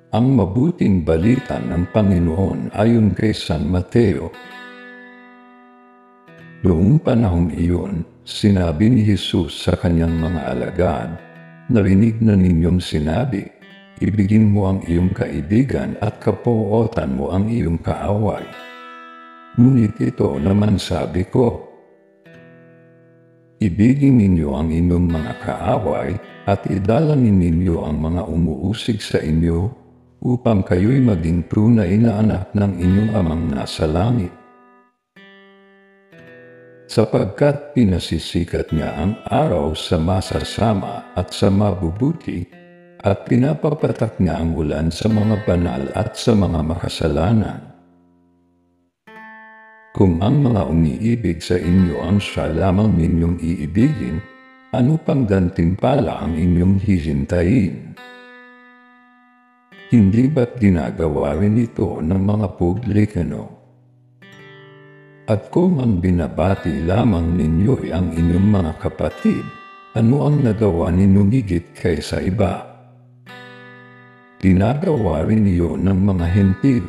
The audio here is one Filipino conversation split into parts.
Ang mabuting balita ng Panginoon ayon kay San Mateo. Noong panahong iyon, sinabi ni Jesus sa kanyang mga alagad, "Narinig na ninyong sinabi, ibigin mo ang iyong kaibigan at kapuotan mo ang iyong kaaway. Ngunit ito naman sabi ko, ibigin ninyo ang inyong mga kaaway at idalangin ninyo ang mga umuusig sa inyo upang kayo'y maging tunay na anak ng inyong amang nasa langit. Sapagkat pinasisikat niya ang araw sa masasama at sa mabubuti at pinapapatak niya ang ulan sa mga banal at sa mga makasalanan. Kung ang mga umiibig sa inyo ang siya lamang ninyong iibigin, ano pang gantimpala ang inyong hihintayin? Hindi ba't ginagawa rin ito ng mga publikano? At kung ang binabati lamang ninyo ay ang inyong mga kapatid, ano ang nagawa ninyong higit kaysa iba? Ginagawa rin iyon ng mga Hentil.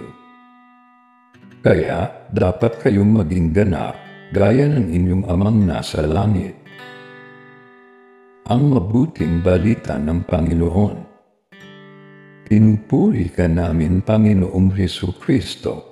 Kaya, dapat kayong maging ganap, gaya ng inyong amang nasa langit." Ang mabuting balita ng Panginoon. Pinupuri ka namin, Panginoong Hesukristo.